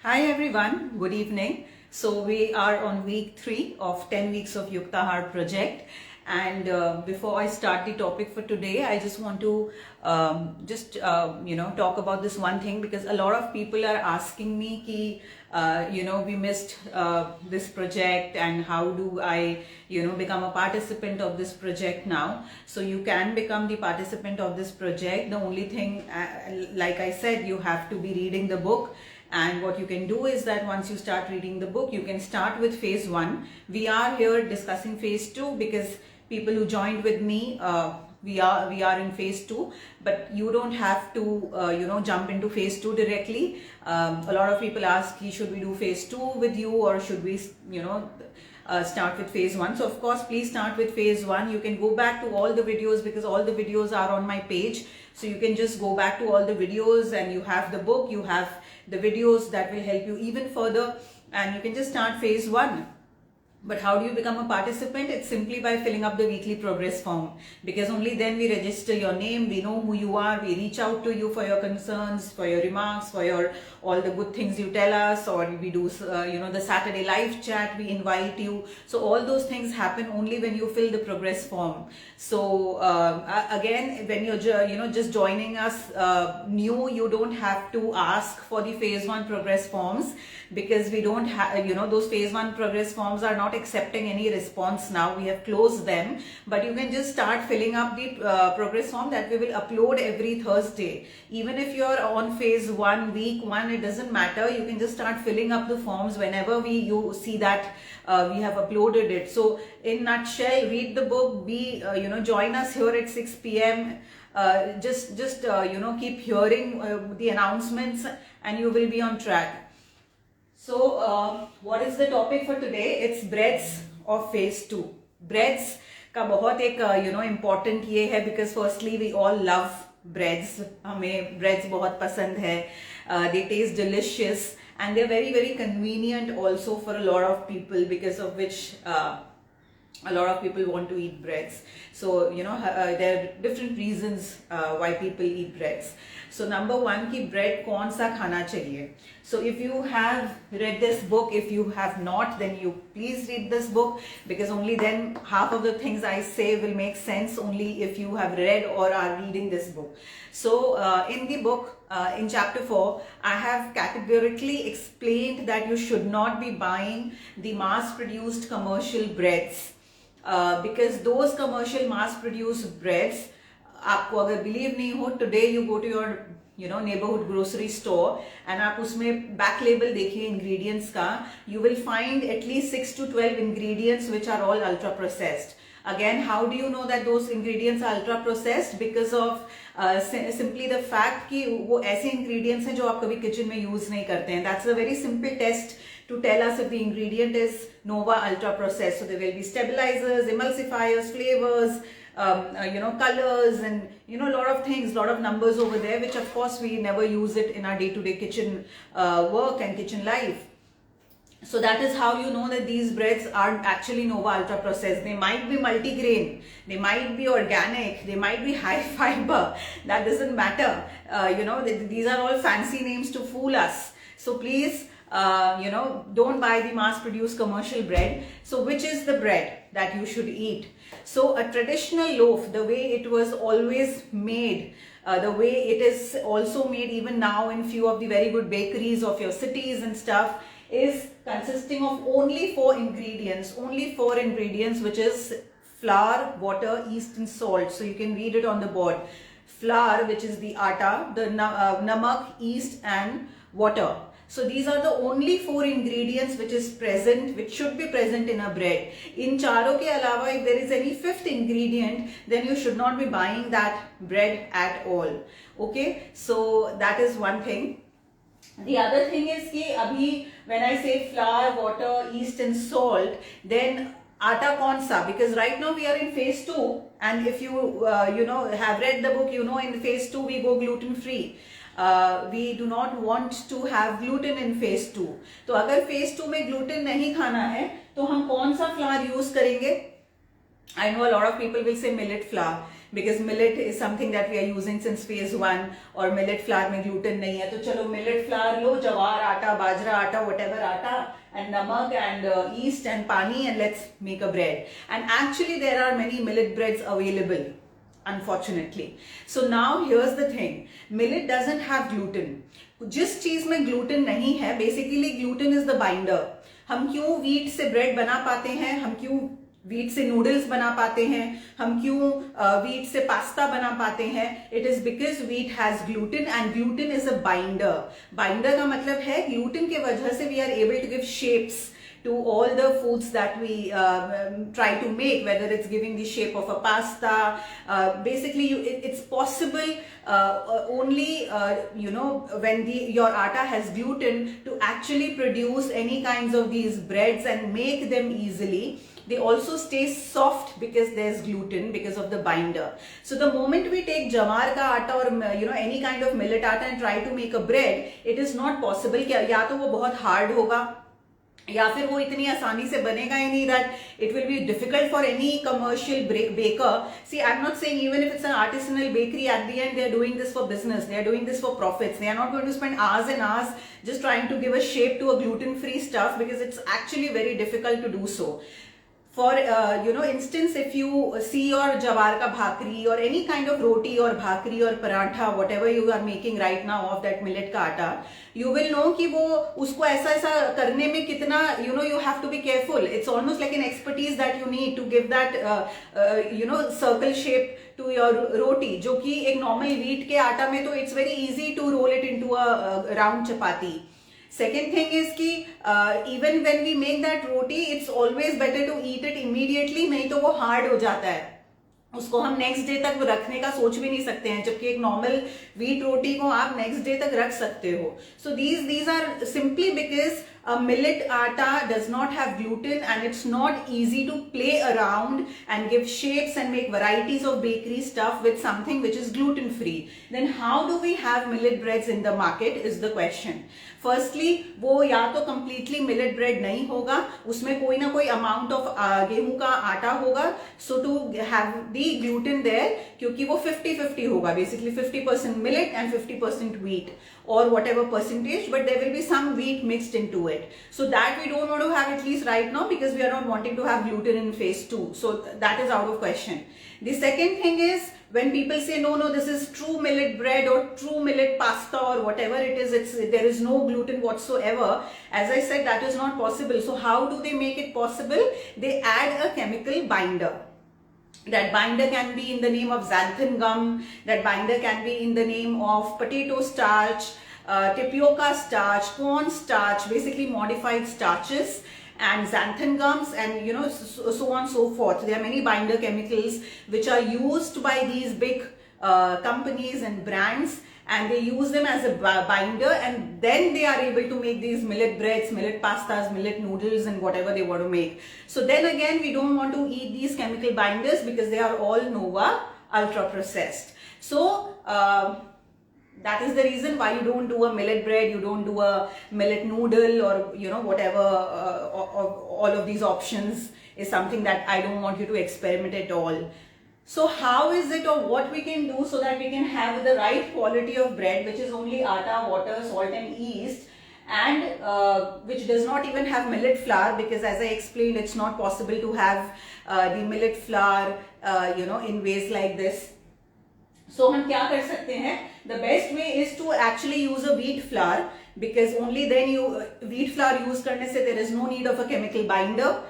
Hi everyone, good evening. So we are on week 3 of 10 weeks of Yuktahar project, and before I start the topic for today, I just want to talk about this one thing, because a lot of people are asking me ki we missed this project, and how do I become a participant of this project now. So you can become the participant of this project. The only thing, like I said, you have to be reading the book. And what you can do is that once you start reading the book, you can start with phase 1. We are here discussing phase 2 because people who joined with me, we are in phase 2, but you don't have to jump into phase 2 directly. A lot of people ask, should we do phase 2 with you, or should we start with phase 1? So of course, please start with phase 1. You can go back to all the videos, because all the videos are on my page. So you can just go back to all the videos, and you have the book, you have the videos that will help you even further, and you can just start phase 1. But how do you become a participant? It's simply by filling up the weekly progress form, because only then we register your name, we know who you are, we reach out to you for your concerns, for your remarks, for your all the good things you tell us, or we do the Saturday live chat, we invite you. So all those things happen only when you fill the progress form. So again, when you're just joining us new, you don't have to ask for the phase 1 progress forms, because we don't have those phase 1 progress forms are not accepting any response now. We have closed them, but you can just start filling up the progress form that we will upload every Thursday. Even if you're on phase 1, week 1, it doesn't matter. You can just start filling up the forms whenever you see that we have uploaded it. So in nutshell, read the book, join us here at 6 p.m. Just keep hearing the announcements, and you will be on track. So what is the topic for today? It's breaths of phase 2. Breaths का बहुत एक important ये है, because firstly we all love breads. हमें breads बहुत पसंद है. They taste delicious, and they're very very convenient also for a lot of people, because of which a lot of people want to eat breads. So there are different reasons why people eat breads. So number 1 कि bread कौन सा खाना चाहिए. So if you have read this book, if you have not, then you please read this book, because only then half of the things I say will make sense, only if you have read or are reading this book. So in the book, in chapter 4, I have categorically explained that you should not be buying the mass-produced commercial breads, because those commercial mass-produced breads, आपको अगर believe नहीं हो, today you go to your neighborhood grocery store, and आप उसमें back label देखिए ingredients का, you will find at least 6 to 12 ingredients which are all ultra processed. Again, how do you know that those ingredients are ultra processed? Because of simply the fact कि वो ऐसे ingredients हैं जो आप कभी kitchen में use नहीं करते हैं. That's a very simple test to tell us if the ingredient is Nova ultra processed. So there will be stabilizers, emulsifiers, flavors, colors, and a lot of things, lot of numbers over there, which of course we never use it in our day-to-day kitchen work and kitchen life. So that is how you know that these breads are actually Nova ultra processed. They might be multigrain, they might be organic, they might be high fiber. That doesn't matter. These are all fancy names to fool us. So please, don't buy the mass-produced commercial bread. So which is the bread that you should eat? So a traditional loaf, the way it was always made, the way it is also made even now in few of the very good bakeries of your cities and stuff, is consisting of only 4 ingredients, which is flour, water, yeast and salt. So you can read it on the board. Flour, which is the atta, the namak, yeast and water. So these are the only 4 ingredients which should be present in a bread. In चारों के अलावा, if there is any 5th ingredient, then you should not be buying that bread at all. Okay, so that is one thing. The other thing is कि अभी when I say flour, water, yeast and salt, then आटा कौन सा? Because right now we are in phase 2, and if you have read the book, in phase 2 we go gluten free. We do not want to have gluten in phase 2. तो अगर phase 2 में gluten नहीं खाना है, तो हम कौन सा flour use करेंगे? I know a lot of people will say millet flour. because millet is something that we are using since phase 1, और millet flour में gluten नहीं है, तो चलो millet flour लो, जवार आटा, बाजरा आटा, whatever आटा, and namak and yeast and pani, and let's make a bread. And actually there are many millet breads available, unfortunately. So now here's the thing, millet doesn't have gluten. जिस चीज में gluten नहीं है, basically gluten is the binder. हम क्यों wheat से bread बना पाते हैं, हम क्यों wheat से noodles बना पाते हैं, हम क्यों wheat से pasta बना पाते हैं? It is because wheat has gluten, and gluten is a binder. Binder का मतलब है gluten के वजह से we are able to give shapes to all the foods that we try to make, whether it's giving the shape of a pasta. Basically, it's possible only when your atta has gluten to actually produce any kinds of these breads and make them easily. They also stay soft because there's gluten, because of the binder. So the moment we take jawar ka atta or any kind of millet atta and try to make a bread, it is not possible. या तो वो बहुत hard होगा, या फिर वो इतनी आसानी से बनेगा ही नहीं, that it will be difficult for any commercial baker. See, I'm not saying even if it's an artisanal bakery, at the end they're doing this for business, they're doing this for profits. They are not going to spend hours and hours just trying to give a shape to a gluten-free stuff, because it's actually very difficult to do so. For instance, if you see your jawar ka bhakri or any kind of roti or bhakri or parantha, whatever you are making right now of that millet ka atta, you will know कि वो उसको ऐसा करने में कितना you have to be careful. It's almost like an expertise that you need to give that circle shape to your roti, जो कि एक normal wheat के आटा में तो it's very easy to roll it into a round chapati. Second thing is कि even when we make that roti, it's always better to eat it immediately, नहीं तो वो hard हो जाता है, उसको हम नेक्स्ट डे तक रखने का सोच भी नहीं सकते हैं, जबकि एक नॉर्मल व्हीट रोटी को आप नेक्स्ट डे तक रख सकते हो. सो these are simply because millet atta does not have gluten, and it's not easy to play around and give shapes and make varieties of bakery stuff with something which is gluten free. Then how do we have millet breads in the market is the question. Firstly, वो या तो completely millet bread नहीं होगा, उसमें कोई ना कोई amount of गेहूं का आटा होगा, so to have the gluten there, क्योंकि वो 50-50 होगा, basically 50% millet and 50% wheat or whatever percentage, but there will be some wheat mixed into it. So that we don't want to have, at least right now, because we are not wanting to have gluten in phase 2. So that is out of question. The second thing is, when people say no, this is true millet bread or true millet pasta or whatever it is, there is no gluten whatsoever. As I said, that is not possible. So how do they make it possible? They add a chemical binder. That binder can be in the name of xanthan gum, that binder can be in the name of potato starch, tapioca starch, corn starch, basically modified starches, and xanthan gums, and so on and so forth. There are many binder chemicals which are used by these big companies and brands, and they use them as a binder, and then they are able to make these millet breads, millet pastas, millet noodles, and whatever they want to make. So then again, we don't want to eat these chemical binders because they are all Nova ultra processed. So that is the reason why you don't do a millet bread, you don't do a millet noodle, or whatever. All of these options is something that I don't want you to experiment at all. So how is it, or what we can do so that we can have the right quality of bread, which is only atta, water, salt and yeast, and which does not even have millet flour, because as I explained, it's not possible to have the millet flour in ways like this. So हम क्या कर सकते हैं? The best way is to actually use a wheat flour, because only then wheat flour use करने से there is no need of a chemical binder.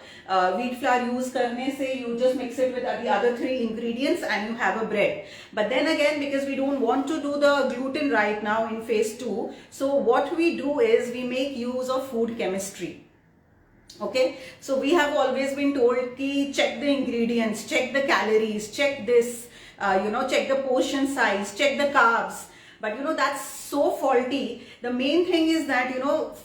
Wheat flour use करने से you just mix it with the other 3 ingredients and you have a bread. But then again, because we don't want to do the gluten right now in phase 2, so what we do is we make use of food chemistry. Okay, so we have always been told ki check the ingredients, check the calories, check this, check the portion size, check the carbs. But that's so faulty. The main thing is that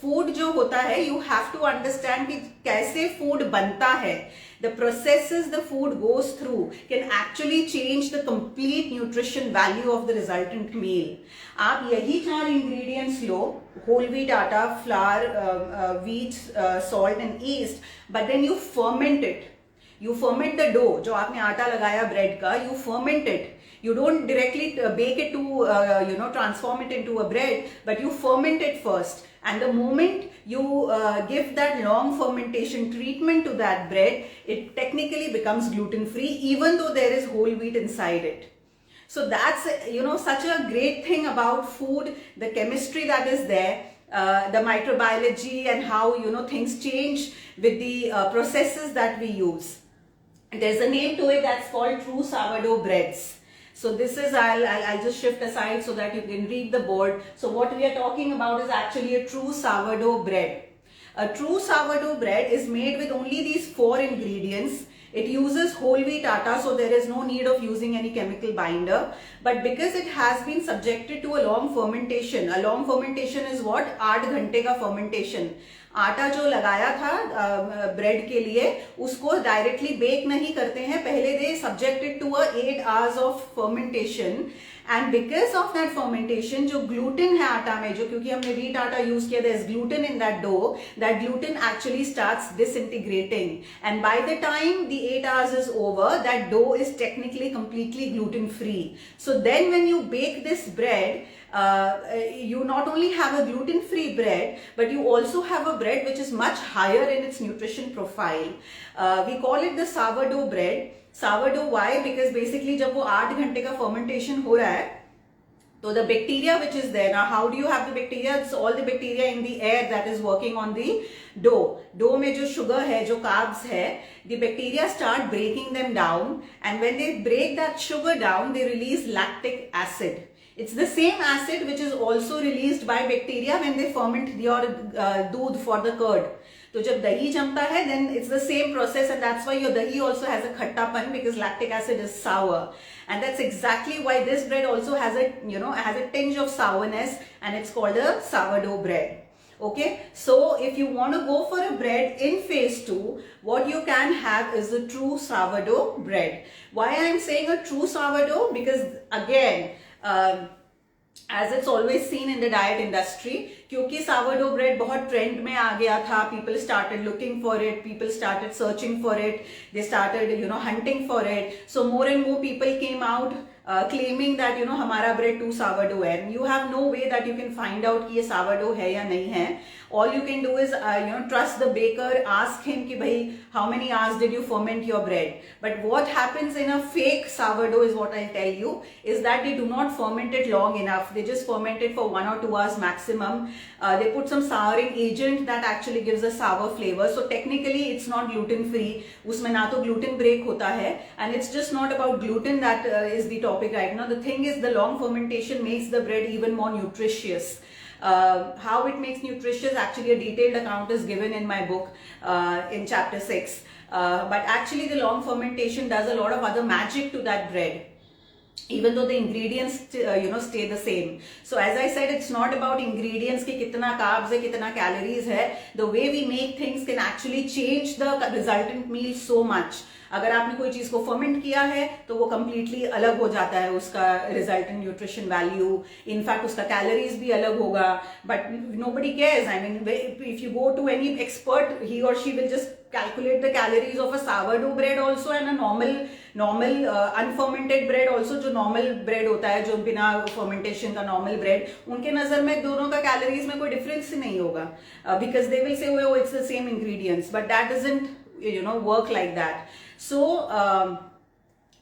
food जो होता है, you have to understand कि कैसे food बनता है. The processes the food goes through can actually change the complete nutrition value of the resultant meal. आप यही 4 ingredients low, whole wheat atta, flour, wheat, salt and yeast, but then you ferment it. You ferment the dough, जो आपने आटा लगाया bread का, you ferment it. You don't directly bake it to transform it into a bread, but you ferment it first. And the moment you give that long fermentation treatment to that bread, it technically becomes gluten free, even though there is whole wheat inside it. So that's such a great thing about food, the chemistry that is there, the microbiology, and how things change with the processes that we use. There's a name to it that's called true sourdough breads. So this is, I'll just shift aside so that you can read the board. So what we are talking about is actually a true sourdough bread. A true sourdough bread is made with only these 4 ingredients. It uses whole wheat atta, so there is no need of using any chemical binder. But because it has been subjected to a long fermentation is what? 8 घंटे का fermentation. आटा जो लगाया था bread के लिए, उसको directly bake नहीं करते हैं, पहले they subjected to 8 hours of fermentation. And because of that fermentation, जो ग्लूटेन है आटा में, जो क्योंकि हमने व्हीट आटा यूज किया, there is gluten in that dough, that gluten actually starts disintegrating, and by the time the 8 hours is over, that dough is technically completely gluten free. So then when you bake this bread, you not only have a gluten free bread, but you also have a bread which is much higher in its nutrition profile. We call it the sourdough bread. Sourdough, why? Because basically जब वो 8 घंटे का fermentation हो रहा है, so the bacteria which is there, now how do you have the bacteria? It's all the bacteria in the air that is working on the dough. Dough में जो sugar है, जो carbs है, the bacteria start breaking them down, and when they break that sugar down, they release lactic acid. It's the same acid which is also released by bacteria when they ferment your दूध for the curd. तो जब दही जमता है, then it's the same process, and that's why your dahi also has a खट्टापन, because lactic acid is sour, and that's exactly why this bread also has a tinge of sourness, and it's called a sourdough bread. Okay, so if you want to go for a bread in phase 2, what you can have is a true sourdough bread. Why I am saying a true sourdough? Because again, as it's always seen in the diet industry, क्योंकि sourdough bread बहुत trend में आ गया था, people started looking for it, people started searching for it, they started hunting for it, so more and more people came out claiming that हमारा bread too sourdough है, and you have no way that you can find out कि ये sourdough है या नहीं है. All you can do is trust the baker, ask him कि भाई how many hours did you ferment your bread. But what happens in a fake sourdough is what I'll tell you, is that they do not ferment it long enough. They just ferment it for 1 or 2 hours maximum. They put some souring agent that actually gives a sour flavor. So technically it's not gluten free. उसमें ना तो gluten break होता है, and it's just not about gluten that is the topic right now. The thing is, the long fermentation makes the bread even more nutritious. How it makes nutritious, actually a detailed account is given in my book in chapter 6. But actually the long fermentation does a lot of other magic to that bread, even though the ingredients stay the same. So as I said, it's not about ingredients ki kitna carbs hai, kitna calories hai. The way we make things can actually change the resultant meal so much. अगर आपने कोई चीज को ferment किया है तो वो completely अलग हो जाता है, उसका रिजल्टेंट न्यूट्रिशन वैल्यू, इनफैक्ट उसका कैलोरीज भी अलग होगा. But nobody cares. I mean, if you go to any expert, he or she will just calculate the calories of a sourdough bread also and a normal unfermented bread also. जो normal bread होता है, जो बिना fermentation का normal bread, उनके नजर में दोनों का calories में कोई difference ही नहीं होगा, because they will say, oh it's the same ingredients, but that doesn't work like that. So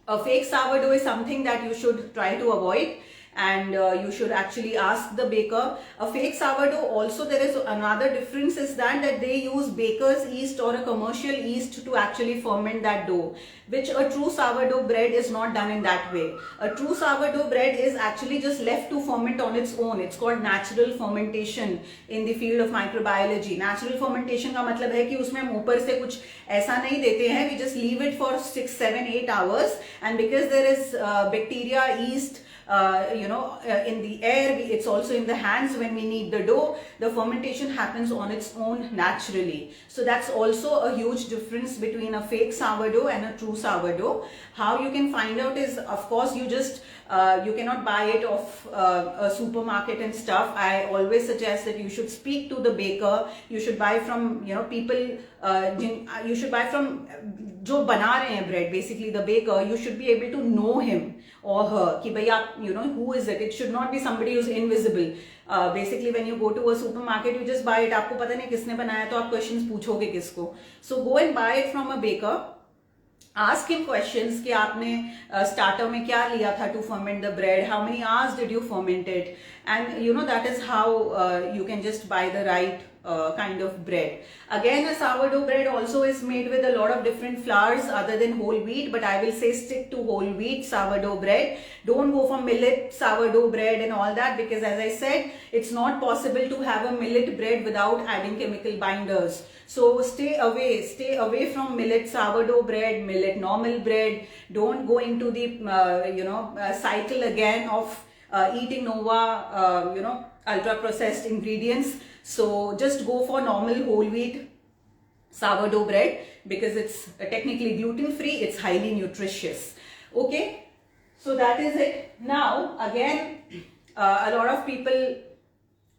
a fake sourdough is something that you should try to avoid, and you should actually ask the baker. A fake sourdough also, there is another difference, is that they use baker's yeast or a commercial yeast to actually ferment that dough, which a true sourdough bread is not done in that way. A true sourdough bread is actually just left to ferment on its own. It's called natural fermentation in the field of microbiology. Natural fermentation का मतलब है कि उसमें हम ऊपर से कुछ ऐसा नहीं देते हैं. We just leave it for 6, 7, 8 hours, and because there is bacteria, yeast, in the air, it's also in the hands when we knead the dough. The fermentation happens on its own naturally. So that's also a huge difference between a fake sourdough and a true sourdough. How you can find out is, of course, you cannot buy it off a supermarket and stuff. I always suggest that you should speak to the baker. You should buy from people. You should buy from जो बना रहे हैं bread, basically the baker. You should be able to know him or her कि भैया who is it. It should not be somebody who's invisible. Basically when you go to a supermarket, you just buy it. आपको पता नहीं किसने बनाया, तो आप questions पूछोगे किसको. So go and buy it from a baker. Ask him questions कि आपने starter में क्या लिया था to ferment the bread, how many hours did you ferment it, and that is how you can just buy the right kind of bread. Again, a sourdough bread also is made with a lot of different flours other than whole wheat, but I will say stick to whole wheat sourdough bread. Don't go for millet sourdough bread and all that, because as I said, it's not possible to have a millet bread without adding chemical binders. So stay away from millet sourdough bread, millet normal bread. Don't go into the cycle again of eating Nova ultra processed ingredients. So just go for normal whole wheat sourdough bread, because it's technically gluten free, it's highly nutritious. Okay, so that is it. Now again, a lot of people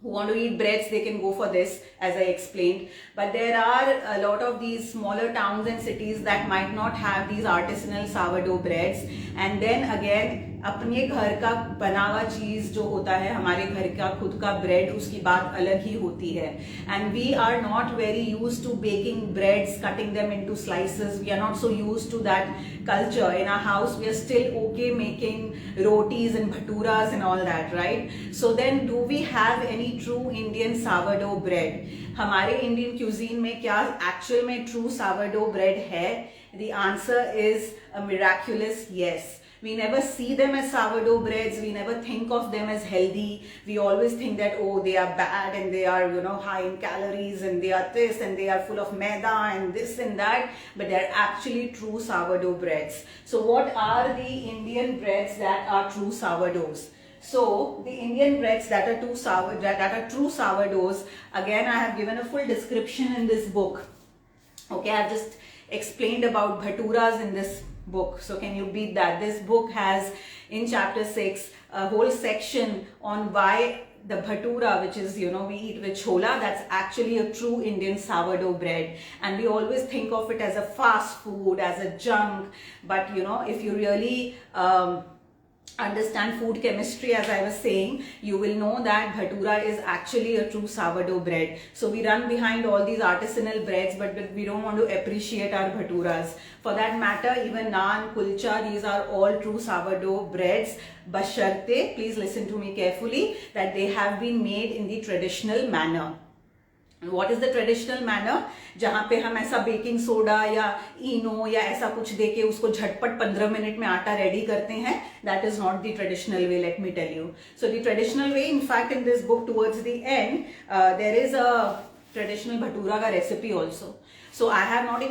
who want to eat breads, they can go for this, as I explained. But there are a lot of these smaller towns and cities that might not have these artisanal sourdough breads. And then again, अपने घर का बना हुआ चीज जो होता है, हमारे घर का खुद का ब्रेड, उसकी बात अलग ही होती है. And we are not very used to baking breads, cutting them into slices. We are not so used to that culture. In our house, we are still okay making rotis and bhaturas and all that, right? So then, do we have any true Indian sourdough bread? हमारे Indian cuisine में क्या actual में true sourdough bread है? The answer is a miraculous yes. We never see them as sourdough breads. We never think of them as healthy. We always think that, oh, they are bad and they are, high in calories and they are this and they are full of maida and this and that. But they're actually true sourdough breads. So what are the Indian breads that are true sourdoughs? So the Indian breads that are true sourdoughs, again, I have given a full description in this book. Okay, I've just explained about bhaturas in this book. So can you beat that? This book has in chapter 6 a whole section on why the bhatura, which is, we eat with chola, that's actually a true Indian sourdough bread. And we always think of it as a fast food, as a junk. But, if you really understand food chemistry, as I was saying, you will know that bhatura is actually a true sourdough bread. So we run behind all these artisanal breads, but we don't want to appreciate our bhaturas. For that matter, even naan, kulcha, these are all true sourdough breads. Basharte, please listen to me carefully, that they have been made in the traditional manner. What is the traditional manner? जहाँ पे हम ऐसा baking soda या इनो या ऐसा कुछ देके उसको झटपट 15 मिनट में आटा रेडी करते हैं, that is not the traditional way, let me tell you. So the traditional way, in fact, in this book towards the end, there is a traditional bhatura ka recipe also. So I have not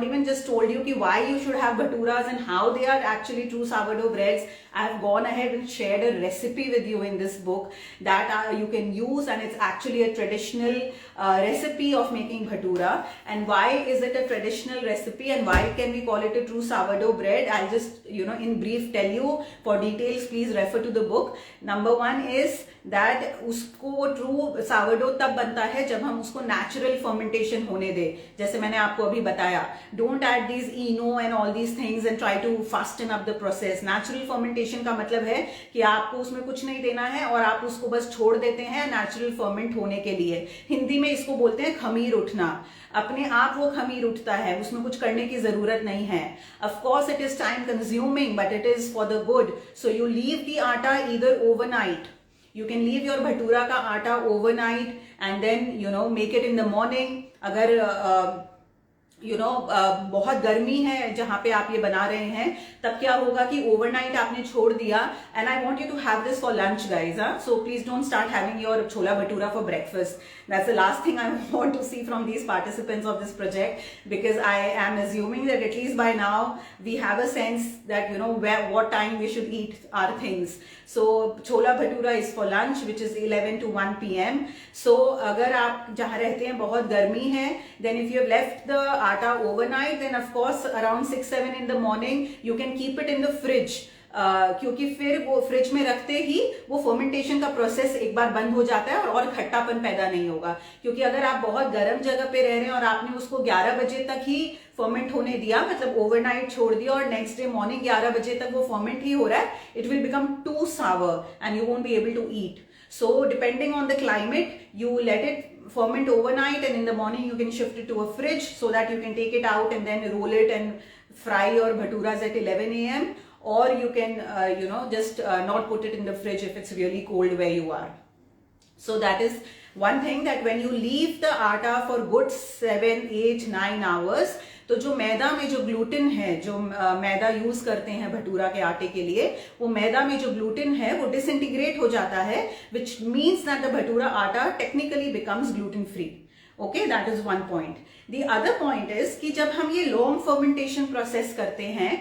even just told you ki why you should have bhaturas and how they are actually true sourdough breads. I have gone ahead and shared a recipe with you in this book that you can use, and it's actually a traditional recipe of making bhatura. And why is it a traditional recipe and why can we call it a true sourdough bread? I'll just, in brief tell you. For details, please refer to the book. Number one is that उसको वो true sourdough तब बनता है जब हम उसको natural fermentation होने दें. जैसे मैंने आपको अभी बताया, don't add these ENO and all these things and try to fasten up the process. Natural fermentation का मतलब है कि आपको उसमें कुछ नहीं देना है और आप उसको बस छोड़ देते हैं natural ferment होने के लिए. हिंदी में इसको बोलते हैं खमीर उठना. अपने आप वो खमीर उठता है, उसमें कुछ करने की जरूरत नहीं है. Of course it is time consuming, but it is for the good. So you leave the atta either overnight. You can leave your bhatura का आटा overnight and then make it in the morning. अगर बहुत गर्मी है जहां पे आप ये बना रहे हैं, तब क्या होगा कि ओवरनाइट आपने छोड़ दिया, and I want you to have this for lunch guys, so please don't start having your chola bhatura for breakfast. That's the last thing I want to see from these participants of this project, because I am assuming that at least by now we have a sense that what time we should eat our things. So chola bhatura is for lunch, which is 11 to 1 p.m. So अगर आप जहाँ रहते हैं बहुत गर्मी है, then if you have left the atta overnight, then of course around 6-7 in the morning you can keep it in the fridge. क्योंकि फिर वो फ्रिज में रखते ही वो फर्मेंटेशन का प्रोसेस एक बार बंद हो जाता है और खट्टापन पैदा नहीं होगा. क्योंकि अगर आप बहुत गर्म जगह पे रह रहे हैं और आपने उसको 11 बजे तक ही फर्मेंट होने दिया, मतलब ओवरनाइट छोड़ दिया, और नेक्स्ट डे मॉर्निंग 11 बजे तक वो फर्मेंट ही हो रहा है, it will become too sour and you won't be able to eat. So depending on the climate, you let it ferment overnight, and in the morning you can shift it to a fridge so that you can take it out and then roll it and fry your bhaturas at 11 a.m. Or you can just not put it in the fridge if it's really cold where you are. So that is one thing, that when you leave the atta for good 7, 8, 9 hours, तो जो मैदा में जो gluten है, जो मैदा use करते हैं भटूरा के आटे के लिए, वो मैदा में जो ग्लूटेन है वो डिसइंटीग्रेट हो जाता है, which means that the bhatura atta technically becomes gluten free. Okay, that is one point. The other point is कि जब हम ये long fermentation process करते हैं,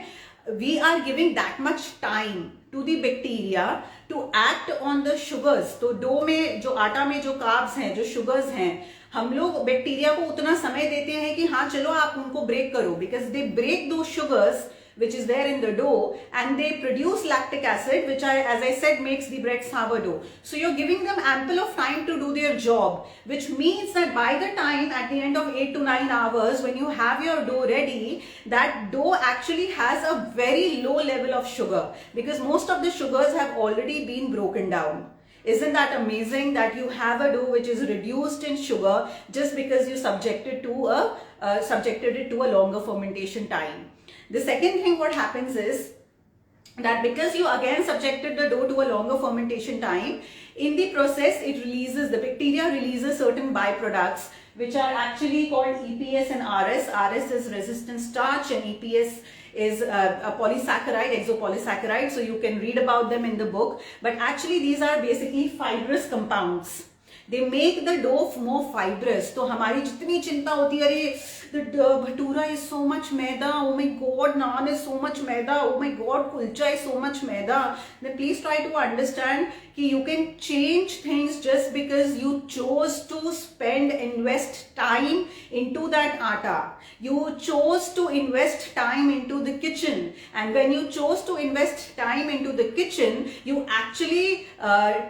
we are giving that much time to the bacteria to act on the sugars. तो dough में जो आटा में जो कार्ब्स हैं, जो शुगर्स हैं, हम लोग बैक्टीरिया को उतना समय देते हैं कि हाँ चलो आप उनको ब्रेक करो, बिकॉज दे ब्रेक दो sugars which is there in the dough, and they produce lactic acid, which as I said, makes the bread sourdough. So you're giving them ample of time to do their job, which means that by the time at the end of 8 to 9 hours, when you have your dough ready, that dough actually has a very low level of sugar, because most of the sugars have already been broken down. Isn't that amazing that you have a dough which is reduced in sugar just because you subjected it to a longer fermentation time? The second thing what happens is that because you again subjected the dough to a longer fermentation time, in the process the bacteria releases certain byproducts which are actually called EPS and RS. RS is resistant starch and EPS is a polysaccharide, exopolysaccharide. So you can read about them in the book, but actually these are basically fibrous compounds. They make the dough more fibrous. तो हमारी जितनी चिंता होती है, अरे the bhatura is so much maida, oh my god, naan is so much maida, oh my god, kulcha is so much maida, then please try to understand कि you can change things just because you chose to invest time into that atta. You chose to invest time into the kitchen, and when you chose to invest time into the kitchen, you actually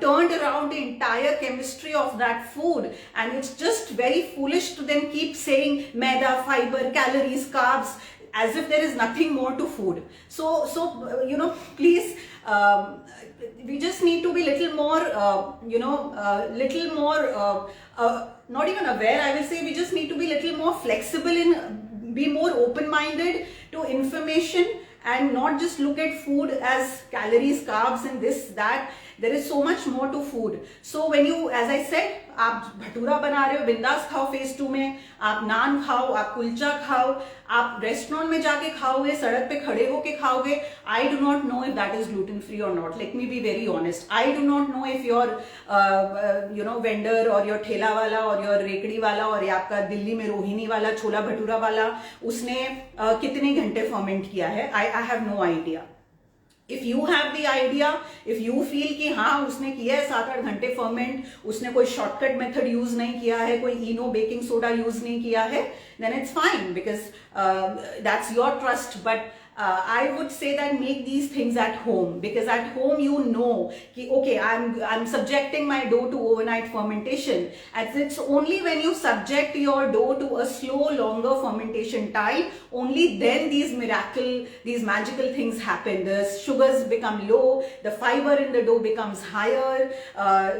turned around the entire chemistry of that food, and it's just very foolish to then keep saying maida, fiber, calories, carbs, as if there is nothing more to food. So please, we just need to be little more, not even aware, I will say. We just need to be little more flexible and be more open-minded to information, and not just look at food as calories, carbs and this, that. There is so much more to food. So when you, as I said, आप भटूरा बना रहे हो, बिंदास खाओ phase 2 में, आप नान खाओ, आप कुलचा खाओ, आप रेस्टोरेंट में जाके खाओगे, सड़क पे खड़े होके खाओगे. I do not know if that is gluten free or not. Let me be very honest. I do not know if your vendor or your ठेला वाला और your रेकड़ी वाला और आपका दिल्ली में रोहिणी वाला छोला भटूरा वाला उसने कितने घंटे फर्मेंट किया है. I have no idea. If you have the idea, if you feel कि हाँ उसने किया है 7-8 घंटे फर्मेंट, उसने कोई शॉर्टकट मेथड यूज नहीं किया है, कोई इनो बेकिंग सोडा यूज नहीं किया है, then it's fine, because that's your trust. But I would say that make these things at home, because at home you know कि okay, I'm subjecting my dough to overnight fermentation, and it's only when you subject your dough to a slow longer fermentation time, only then these magical things happen. The sugars become low, the fiber in the dough becomes higher,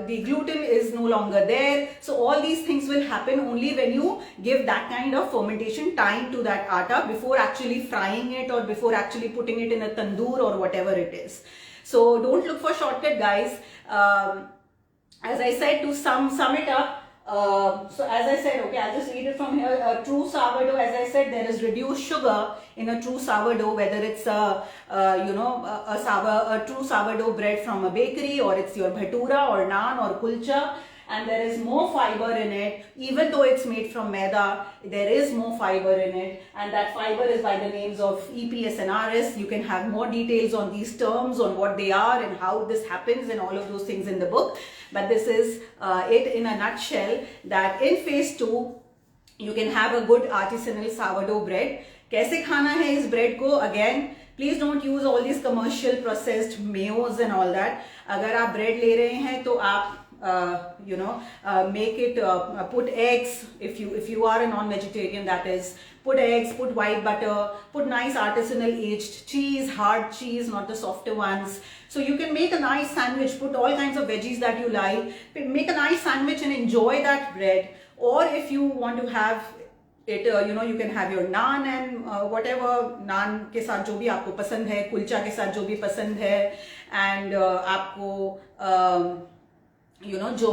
the gluten is no longer there. So all these things will happen only when you give that kind of fermentation time to that atta before actually frying it or before actually putting it in a tandoor or whatever it is. So don't look for shortcut, guys. As I said, to sum it up, So as I said, okay, I'll just read it from here. A true sourdough, as I said, there is reduced sugar in a true sourdough, whether it's a true sourdough bread from a bakery, or it's your bhatura or naan or kulcha. And there is more fiber in it, even though it's made from maida, there is more fiber in it, and that fiber is by the names of EPS and RS. You can have more details on these terms, on what they are and how this happens and all of those things in the book. But this is it in a nutshell, that in phase 2, you can have a good artisanal sourdough bread. कैसे खाना है इस bread को? Again, please don't use all these commercial processed mayos and all that. अगर आप bread ले रहे हैं तो आप make it, put eggs, if you are a non-vegetarian, that is, put eggs, put white butter, put nice artisanal aged cheese, hard cheese, not the softer ones. So you can make a nice sandwich, put all kinds of veggies that you like, make a nice sandwich and enjoy that bread. Or if you want to have it, you can have your naan and whatever, naan के साथ जो भी आपको पसंद है, कुलचा के साथ जो भी पसंद है, and आपको जो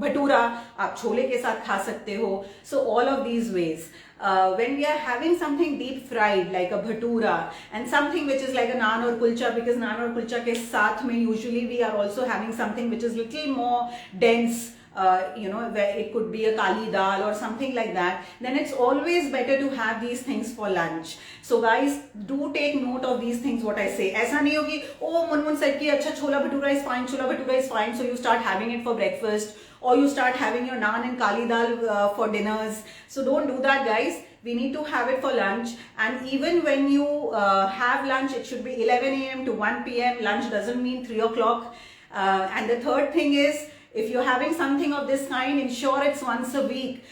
भटूरा आप छोले के साथ खा सकते हो. So all of these ways, when we are having something deep fried like a bhatura and something which is like a naan or kulcha, because naan or kulcha ke saath mein usually we are also having something which is little more dense, where it could be a kali dal or something like that, then it's always better to have these things for lunch. So guys, do take note of these things what I say. ऐसा नहीं होगी, oh Munmun said कि अच्छा छोला bhatura is fine, chhola bhatura is fine, so you start having it for breakfast, or you start having your naan and kali dal for dinners. So don't do that, guys. We need to have it for lunch, and even when you have lunch, it should be 11 a.m. to 1 p.m. Lunch doesn't mean 3 o'clock. And the third thing is, if you're having something of this kind, ensure it's once a week.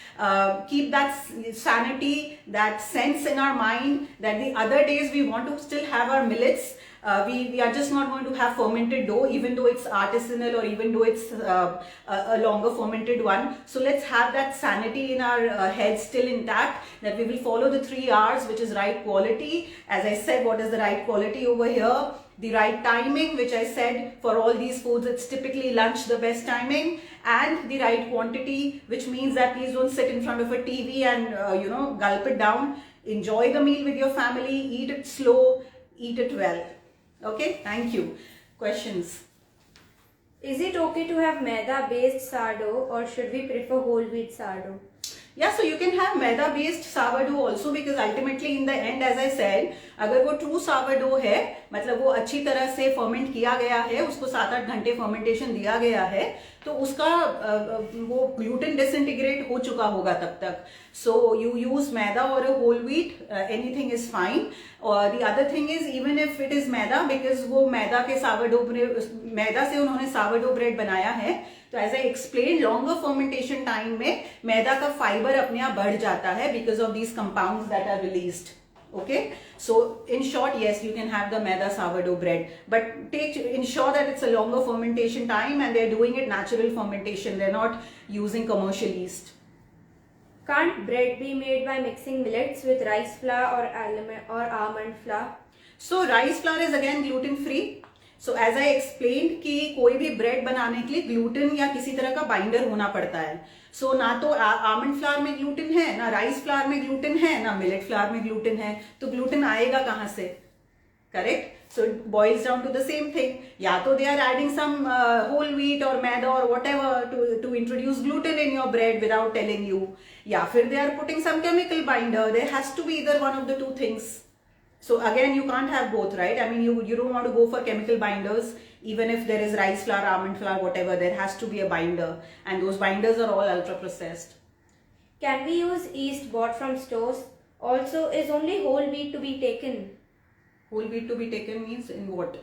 Keep that sanity, that sense in our mind that the other days we want to still have our millets. We are just not going to have fermented dough, even though it's artisanal or even though it's a longer fermented one. So let's have that sanity in our head still intact, that we will follow the 3 R's, which is right quality. As I said, what is the right quality over here? The right timing, which I said for all these foods, it's typically lunch the best timing, and the right quantity, which means that please don't sit in front of a TV and gulp it down. Enjoy the meal with your family, eat it slow, eat it well. Okay, thank you. Questions? Is it okay to have maida based sourdough, or should we prefer whole wheat sourdough? Yeah, so you can have maida based sourdough also, because ultimately in the end, as I said, अगर वो true sourdough है, मतलब वो अच्छी तरह से ferment किया गया है, उसको 7-8 घंटे fermentation दिया गया है, तो उसका वो gluten disintegrate हो चुका होगा तब तक. So you use maida or a whole wheat, anything is fine. Or the other thing is, even if it is maida, because वो मैदा के sourdough, मैदा से उन्होंने sourdough bread बनाया है, तो as I explained, longer fermentation time में मैदा का fiber अपने आप बढ़ जाता है because of these compounds that are released. Okay, so in short, yes, you can have the maida sourdough bread, but ensure that it's a longer fermentation time and they're doing it natural fermentation. They're not using commercial yeast. Can't bread be made by mixing millets with rice flour or almond flour? So rice flour is again gluten free. So as I explained कि कोई भी bread बनाने के लिए gluten या किसी तरह का बाइंडर होना पड़ता है. So ना तो आमंड फ्लावर में ग्लूटेन है, ना राइस फ्लावर में ग्लूटेन है, ना मिलेट फ्लावर में ग्लूटेन है, तो ग्लूटेन आएगा कहाँ से? Correct? So it boils down to the same thing. या तो they are adding some whole wheat or maida or whatever to introduce gluten in your bread without telling you. या फिर they are putting some chemical binder. There has to be either one of the two things. So again, you can't have both, right? I mean, you don't want to go for chemical binders. Even if there is rice flour, almond flour, whatever, there has to be a binder. And those binders are all ultra processed. Can we use yeast bought from stores? Also, is only whole wheat to be taken? Whole wheat to be taken means in what?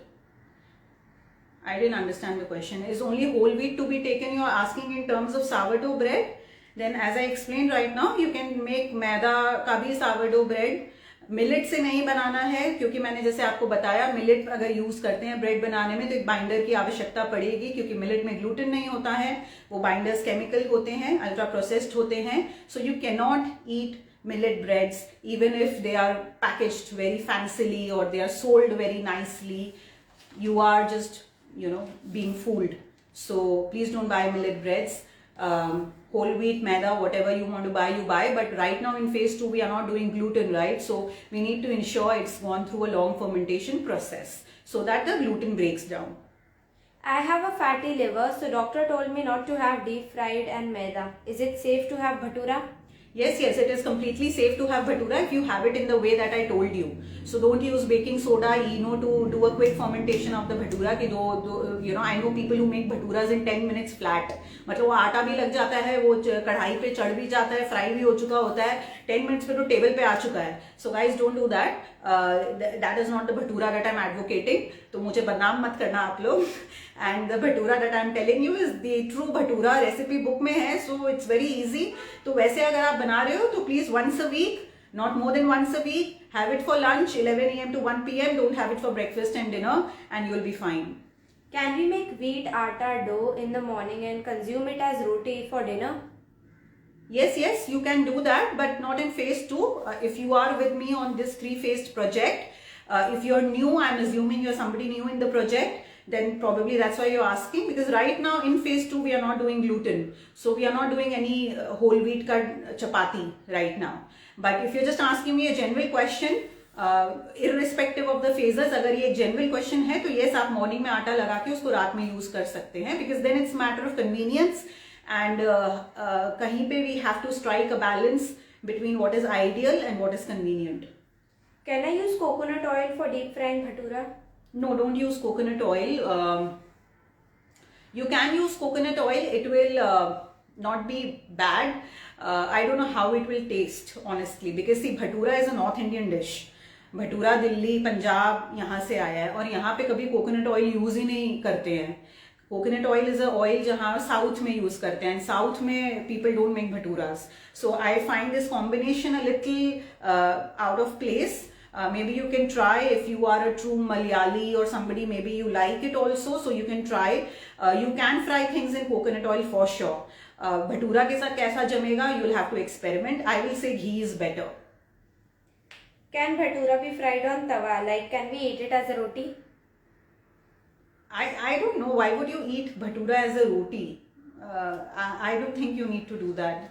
I didn't understand the question. Is only whole wheat to be taken? You are asking in terms of sourdough bread? Then as I explained right now, you can make maida का भी sourdough bread. Millet से नहीं बनाना है, क्योंकि मैंने जैसे आपको बताया, मिलेट अगर यूज करते हैं ब्रेड बनाने में तो एक बाइंडर की आवश्यकता पड़ेगी, क्योंकि मिलेट में ग्लूटेन नहीं होता है, वो बाइंडर्स केमिकल होते हैं, अल्ट्रा प्रोसेस्ड होते हैं. So you can not eat millet breads even if they are packaged very fancily or they are sold very nicely. You are just being fooled. So please don't buy millet breads. whole wheat, maida, whatever you want to buy, you buy. But right now in phase 2, we are not doing gluten, right? So we need to ensure it's gone through a long fermentation process so that the gluten breaks down. I have a fatty liver, so doctor told me not to have deep fried and maida. Is it safe to have bhatura? Yes, it is completely safe to have bhatura if you have it in the way that I told you. So don't use baking soda, ENO to do a quick fermentation of the bhatura. कि you know, I know people who make bhaturas in 10 minutes flat. मतलब वो आटा भी लग जाता है, वो कढ़ाई पे चढ़ भी जाता है, फ्राई भी हो चुका होता है, 10 minutes पे तो टेबल पे आ चुका है. So guys, don't do that. That is not the bhatura that I'm advocating. तो मुझे बदनाम मत करना आप लोग. And the bhatura that I'm telling you is the true bhatura, recipe book में है, so it's very easy. तो वैसे अगर आप बना रहे हो तो please once a week, not more than once a week, have it for lunch 11 a.m. to 1 p.m. Don't have it for breakfast and dinner, and you'll be fine. Can we make wheat atta dough in the morning and consume it as roti for dinner? Yes, you can do that, but not in phase 2. If you are with me on this 3-phased project, if you're new, I'm assuming you're somebody new in the project, then probably that's why you're asking, because right now in phase 2 we are not doing gluten, so we are not doing any whole wheat ka chapati right now. But if you're just asking me a general question, irrespective of the phases, अगर ये एक general question है तो yes, आप morning में आटा लगा के उसको रात में use कर सकते हैं, because then it's matter of convenience, and कहीं पे we have to strike a balance between what is ideal and what is convenient. Can I use coconut oil for deep frying bhatura? No, don't use coconut oil. You can use coconut oil. It will not be bad. I don't know how it will taste, honestly, because see, bhatura is a North Indian dish. Bhatura Delhi, Punjab यहाँ से आया है, और यहाँ पे कभी coconut oil use ही नहीं करते हैं. Coconut oil is a oil जहाँ साउथ में यूज करते हैं, एंड साउथ में people don't make bhaturas. So I find this combination a little out of place. Maybe you can try if you are a true Malayali or somebody, maybe you like it also, so you can try. You can fry things in coconut oil for sure. Bhatura के साथ कैसा जमेगा, you will have to experiment. I will say ghee is better. Can bhatura be fried on tawa? Like, can we eat it as a roti? I don't know, why would you eat bhatura as a roti? I don't think you need to do that.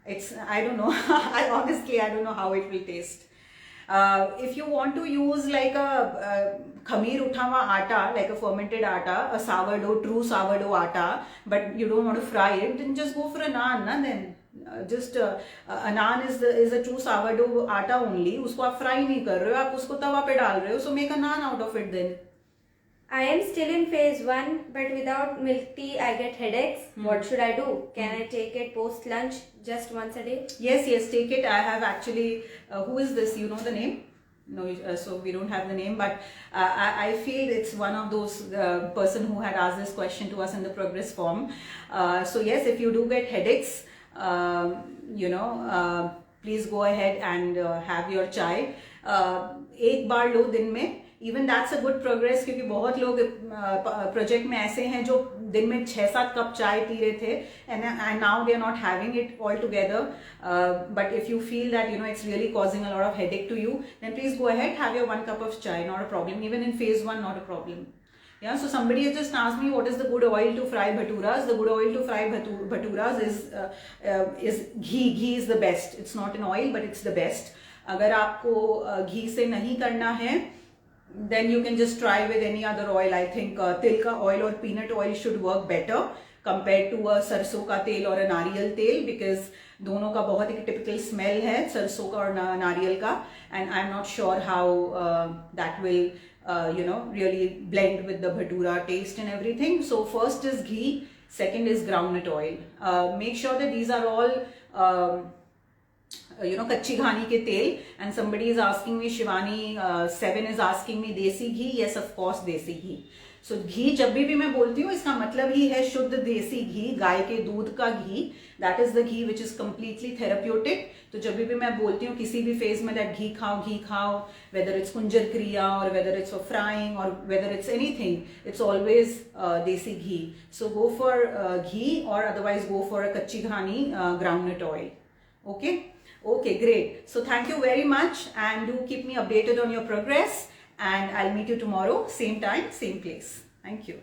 I don't know. I honestly don't know how it will taste. If you want to use like a khameer utha hua atta, like a fermented atta, a sourdough, true sourdough atta, but you don't want to fry it, then just go for a naan, na? Then just a naan is a true sourdough atta only. Usko aap fry nahi kar rahe ho, aap usko tawa pe dal rahe ho, so make a naan out of it then. I am still in phase 1, but without milk tea I get headaches. What should I do? Can I take it post lunch just once a day? Yes, take it. I have actually, who is this? You know the name? No, so we don't have the name, but I feel it's one of those person who had asked this question to us in the progress form. So yes, if you do get headaches, please go ahead and have your chai. एक बार लो दिन में. Even that's a good progress, क्योंकि बहुत लोग project में ऐसे हैं जो दिन में 6-7 कप चाय पी रहे थे, and now they are not having it all together. But if you feel that it's really causing a lot of headache to you, then please go ahead, have your 1 cup of chai, not a problem. Even in phase 1, not a problem. Yeah, so somebody has just asked me what is the good oil to fry bhaturas. The good oil to fry bhaturas is ghee. Ghee is the best. It's not an oil, but it's the best. अगर आपको घी से नहीं करना है, then you can just try with any other oil. I think तिल का oil or peanut oil should work better compared to a सरसों का तेल और a नारियल तेल, because दोनों का बहुत ही typical smell है, सरसों का और नारियल का, and I'm not sure how that will really blend with the bhatura taste and everything. So first is ghee, second is groundnut oil. Make sure that these are all कच्ची घानी के तेल. And somebody is asking me, Shivani 7 is asking me देसी घी. Yes, of course, देसी घी. So घी जब भी मैं बोलती हूँ, इसका मतलब ही है शुद्ध देसी घी, गाय के दूध का घी. That is the ghee which is completely therapeutic. तो जब भी मैं बोलती हूँ किसी भी फेज में that घी खाओ, whether it's कुंजर क्रिया or whether it's for frying or whether it's anything, it's always देसी घी. So go for ghee, or otherwise go for a कच्ची घानी groundnut oil. Okay, great. So thank you very much, and do keep me updated on your progress, and I'll meet you tomorrow, same time, same place. Thank you.